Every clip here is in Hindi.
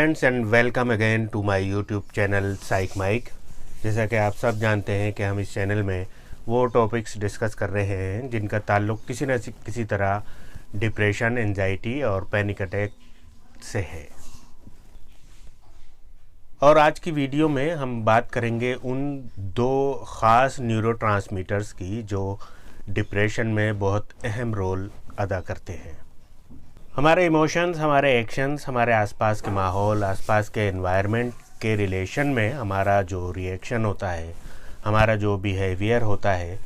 Friends and welcome again to my YouTube channel Psych Mike. जैसा कि आप सब जानते हैं कि हम इस चैनल में वो टॉपिक्स डिस्कस कर रहे हैं जिनका ताल्लुक़ किसी न किसी तरह डिप्रेशन, एंजाइटी और पैनिक अटैक से है। और आज की वीडियो में हम बात करेंगे उन दो ख़ास न्यूरोट्रांसमीटर्स की जो डिप्रेशन में बहुत अहम रोल अदा करते हैं। हमारे इमोशंस, हमारे एक्शंस, हमारे आसपास के माहौल, आसपास के एनवायरनमेंट के रिलेशन में हमारा जो रिएक्शन होता है, हमारा जो बिहेवियर होता है,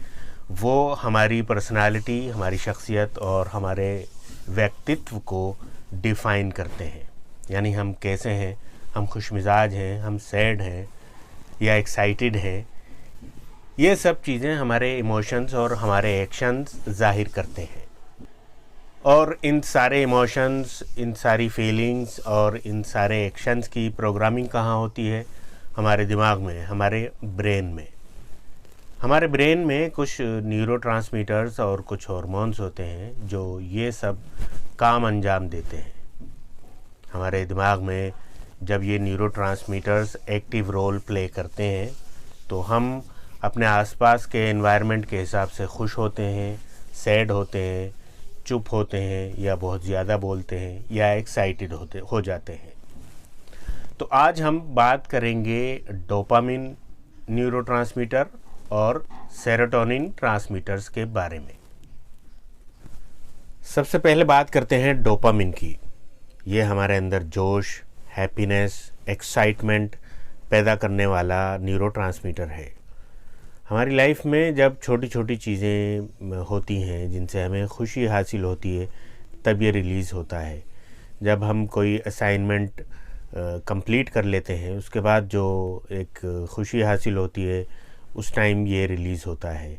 वो हमारी पर्सनालिटी, हमारी शख्सियत और हमारे व्यक्तित्व को डिफ़ाइन करते हैं। यानी हम कैसे हैं, हम खुशमिजाज हैं, हम सैड हैं या एक्साइटेड हैं, ये सब चीज़ें हमारे इमोशंस और हमारे एक्शंस ज़ाहिर करते हैं। और इन सारे इमोशंस, इन सारी फीलिंग्स और इन सारे एक्शंस की प्रोग्रामिंग कहाँ होती है? हमारे दिमाग में, हमारे ब्रेन में। हमारे ब्रेन में कुछ न्यूरोट्रांसमीटर्स और कुछ हार्मोन्स होते हैं जो ये सब काम अंजाम देते हैं। हमारे दिमाग में जब ये न्यूरोट्रांसमीटर्स एक्टिव रोल प्ले करते हैं तो हम अपने आसपास के एनवायरनमेंट के हिसाब से खुश होते हैं, सैड होते हैं, चुप होते हैं या बहुत ज़्यादा बोलते हैं या एक्साइटेड हो जाते हैं। तो आज हम बात करेंगे डोपामिन न्यूरोट्रांसमीटर और सेरोटोनिन ट्रांसमीटर्स के बारे में। सबसे पहले बात करते हैं डोपामिन की। ये हमारे अंदर जोश, हैप्पीनेस, एक्साइटमेंट पैदा करने वाला न्यूरोट्रांसमीटर है। हमारी लाइफ में जब छोटी छोटी चीज़ें होती हैं जिनसे हमें खुशी हासिल होती है तब ये रिलीज़ होता है। जब हम कोई असाइनमेंट कंप्लीट कर लेते हैं उसके बाद जो एक खुशी हासिल होती है उस टाइम ये रिलीज़ होता है।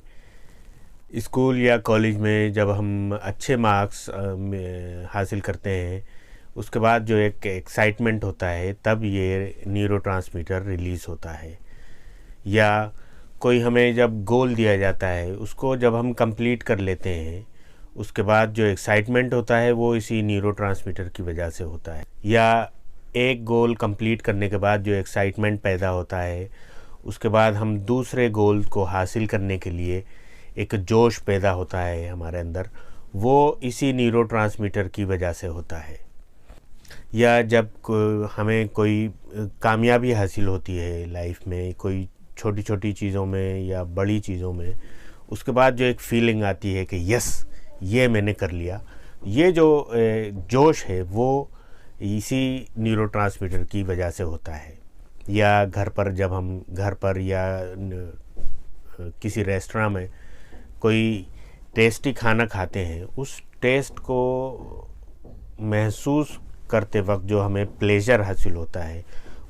स्कूल या कॉलेज में जब हम अच्छे मार्क्स हासिल करते हैं उसके बाद जो एक एक्साइटमेंट होता है तब ये न्यूरोट्रांसमीटर रिलीज़ होता है। या कोई हमें जब गोल दिया जाता है उसको जब हम कंप्लीट कर लेते हैं उसके बाद जो एक्साइटमेंट होता है वो इसी न्यूरोट्रांसमीटर की वजह से होता है। या एक गोल कंप्लीट करने के बाद जो एक्साइटमेंट पैदा होता है उसके बाद हम दूसरे गोल को हासिल करने के लिए एक जोश पैदा होता है हमारे अंदर, वो इसी न्यूरोट्रांसमीटर की वजह से होता है। या जब हमें कोई कामयाबी हासिल होती है लाइफ में, कोई छोटी छोटी चीज़ों में या बड़ी चीज़ों में, उसके बाद जो एक फीलिंग आती है कि यस ये मैंने कर लिया, ये जो जोश है वो इसी न्यूरोट्रांसमीटर की वजह से होता है। या घर पर जब हम घर पर या किसी रेस्टोरेंट में कोई टेस्टी खाना खाते हैं, उस टेस्ट को महसूस करते वक्त जो हमें प्लेजर हासिल होता है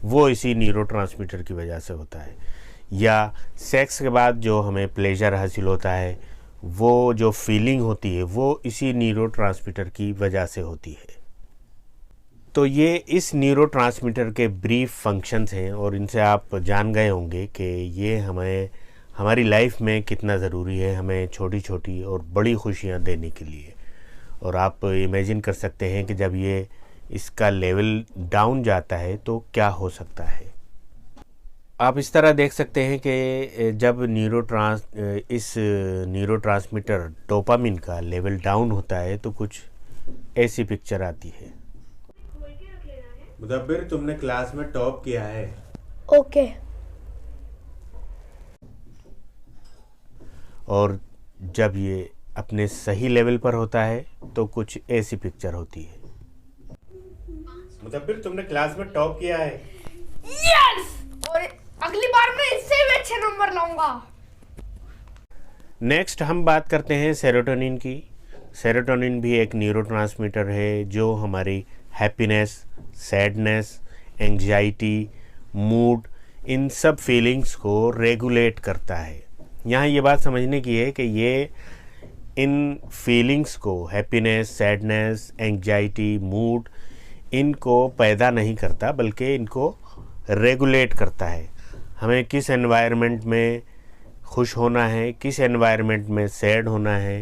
वो इसी न्यूरोट्रांसमीटर की वजह से होता है। या सेक्स के बाद जो हमें प्लेजर हासिल होता है वो जो फीलिंग होती है वो इसी न्यूरोट्रांसमीटर की वजह से होती है। तो ये इस न्यूरोट्रांसमीटर के ब्रीफ फंक्शंस हैं और इनसे आप जान गए होंगे कि ये हमें हमारी लाइफ में कितना ज़रूरी है, हमें छोटी छोटी और बड़ी खुशियाँ देने के लिए। और आप इमेजिन कर सकते हैं कि जब ये इसका लेवल डाउन जाता है तो क्या हो सकता है। आप इस तरह देख सकते हैं कि जब इस न्यूरोट्रांसमीटर डोपामिन का लेवल डाउन होता है तो कुछ ऐसी पिक्चर आती है। मुदब्बिर, तुमने क्लास में टॉप किया है। ओके। और जब ये अपने सही लेवल पर होता है तो कुछ ऐसी पिक्चर होती है। मुदब्बिर, तुमने क्लास में टॉप किया है। यस! और अगली बार मैं इससे भी अच्छे नंबर लाऊंगा। नेक्स्ट हम बात करते हैं सेरोटोनिन की। सेरोटोनिन भी एक न्यूरोट्रांसमीटर है जो हमारी हैप्पीनेस, सैडनेस, एंग्जाइटी, मूड, इन सब फीलिंग्स को रेगुलेट करता है। यहाँ ये बात समझने की है कि ये इन फीलिंग्स को, हैप्पीनेस, सैडनेस, एंग्जाइटी, मूड, इनको पैदा नहीं करता बल्कि इनको रेगुलेट करता है। हमें किस एनवायरनमेंट में खुश होना है, किस एनवायरनमेंट में सैड होना है,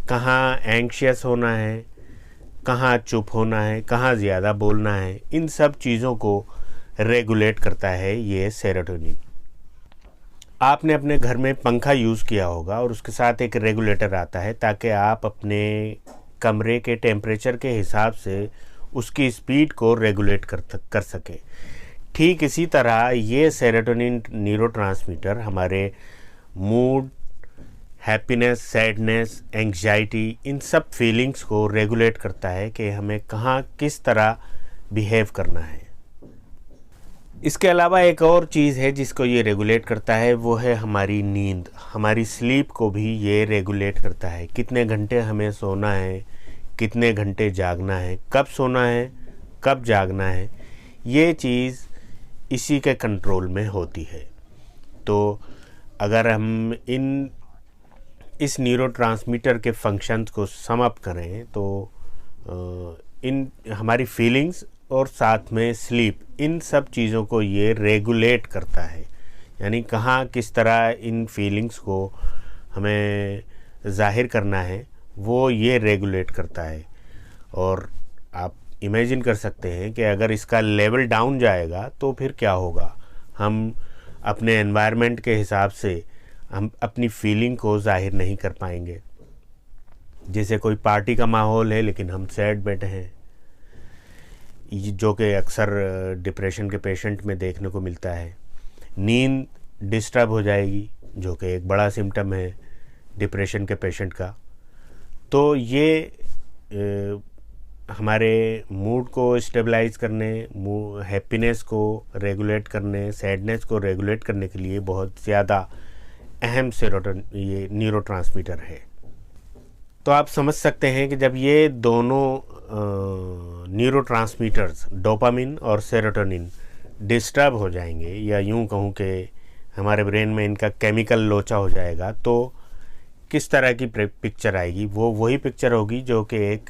कहाँ एंग्शियस होना है, कहाँ चुप होना है, कहाँ ज़्यादा बोलना है, इन सब चीज़ों को रेगुलेट करता है ये सेरोटोनिन। आपने अपने घर में पंखा यूज़ किया होगा और उसके साथ एक रेगुलेटर आता है ताकि आप अपने कमरे के टेम्परेचर के हिसाब से उसकी स्पीड को रेगुलेट कर सकें। ठीक इसी तरह ये सेरोटोनिन न्यूरोट्रांसमीटर हमारे मूड, हैप्पीनेस, सैडनेस, एंग्जाइटी, इन सब फीलिंग्स को रेगुलेट करता है कि हमें कहाँ किस तरह बिहेव करना है। इसके अलावा एक और चीज़ है जिसको ये रेगुलेट करता है, वो है हमारी नींद। हमारी स्लीप को भी ये रेगुलेट करता है, कितने घंटे हमें सोना है, कितने घंटे जागना है, कब सोना है, कब जागना है, ये चीज़ इसी के कंट्रोल में होती है। तो अगर हम इस न्यूरोट्रांसमीटर के फंक्शंस को सम अप करें तो इन हमारी फीलिंग्स और साथ में स्लीप, इन सब चीज़ों को ये रेगुलेट करता है। यानी कहाँ किस तरह इन फीलिंग्स को हमें ज़ाहिर करना है वो ये रेगुलेट करता है। और आप इमेजिन कर सकते हैं कि अगर इसका लेवल डाउन जाएगा तो फिर क्या होगा। हम अपने एनवायरनमेंट के हिसाब से हम अपनी फीलिंग को ज़ाहिर नहीं कर पाएंगे। जैसे कोई पार्टी का माहौल है लेकिन हम सैड बैठे हैं, जो कि अक्सर डिप्रेशन के पेशेंट में देखने को मिलता है। नींद डिस्टर्ब हो जाएगी, जो कि एक बड़ा सिम्टम है डिप्रेशन के पेशेंट का। तो ये हमारे मूड को स्टेबलाइज करने, हैप्पीनेस को रेगुलेट करने, सैडनेस को रेगुलेट करने के लिए बहुत ज़्यादा अहम ये न्यूरोट्रांसमीटर है। तो आप समझ सकते हैं कि जब ये दोनों न्यूरोट्रांसमीटर्स डोपामिन और सेरोटोनिन डिस्टर्ब हो जाएंगे, या यूं कहूँ कि हमारे ब्रेन में इनका केमिकल लोचा हो जाएगा, तो किस तरह की पिक्चर आएगी। वो वही पिक्चर होगी जो कि एक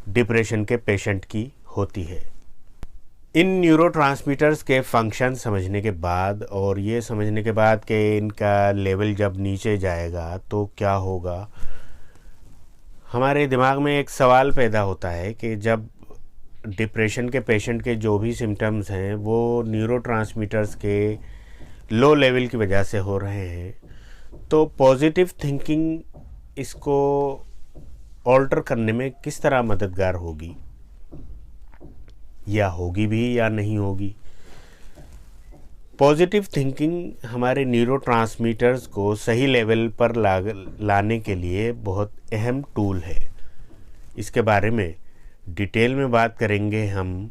डिप्रेशन के पेशेंट की होती है। इन न्यूरोट्रांसमीटर्स के फंक्शन समझने के बाद और ये समझने के बाद कि इनका लेवल जब नीचे जाएगा तो क्या होगा, हमारे दिमाग में एक सवाल पैदा होता है कि जब डिप्रेशन के पेशेंट के जो भी सिम्टम्स हैं वो न्यूरोट्रांसमीटर्स के लो लेवल की वजह से हो रहे हैं, तो पॉजिटिव थिंकिंग इसको ऑल्टर करने में किस तरह मददगार होगी, या होगी भी या नहीं होगी। पॉजिटिव थिंकिंग हमारे न्यूरोट्रांसमीटर्स को सही लेवल पर लाने के लिए बहुत अहम टूल है। इसके बारे में डिटेल में बात करेंगे हम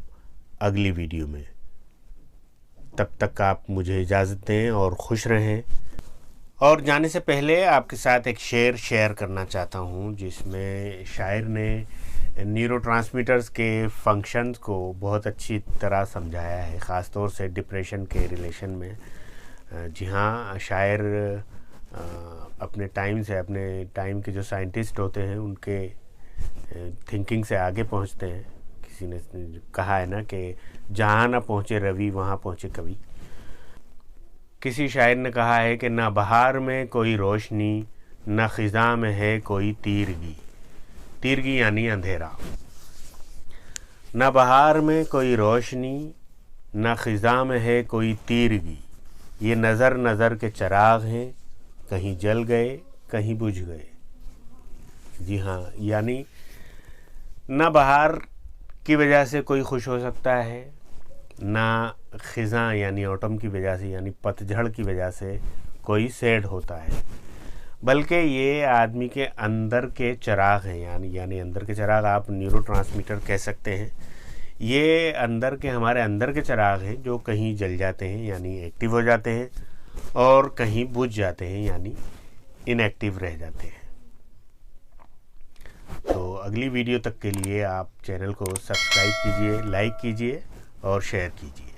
अगली वीडियो में। तब तक आप मुझे इजाज़त दें और खुश रहें। और जाने से पहले आपके साथ एक शेयर करना चाहता हूँ, जिसमें शायर ने न्यूरोट्रांसमीटर्स के फंक्शंस को बहुत अच्छी तरह समझाया है, ख़ास तौर से डिप्रेशन के रिलेशन में। जी हाँ, शायर अपने टाइम के जो साइंटिस्ट होते हैं उनके थिंकिंग से आगे पहुँचते हैं। किसी ने कहा है ना कि जहाँ ना पहुँचे रवि वहाँ पहुँचे कवि। किसी शायर ने कहा है कि ना बहार में कोई रोशनी, ना ख़िज़ा में है कोई तीरगी। तीरगी यानी अंधेरा। ना बहार में कोई रोशनी, ना ख़िज़ा में है कोई तीरगी। ये नज़र नज़र के चराग हैं, कहीं जल गए कहीं बुझ गए। जी हाँ, यानी ना बहार की वजह से कोई खुश हो सकता है, ना ख़िज़ा यानी ऑटम की वजह से यानी पतझड़ की वजह से कोई सैड होता है, बल्कि ये आदमी के अंदर के चिराग हैं। यानी अंदर के चिराग आप न्यूरोट्रांसमीटर कह सकते हैं। ये हमारे अंदर के चिराग हैं जो कहीं जल जाते हैं यानी एक्टिव हो जाते हैं, और कहीं बुझ जाते हैं यानी इनएक्टिव रह जाते हैं। तो अगली वीडियो तक के लिए आप चैनल को सब्सक्राइब कीजिए, लाइक कीजिए और शेयर कीजिए।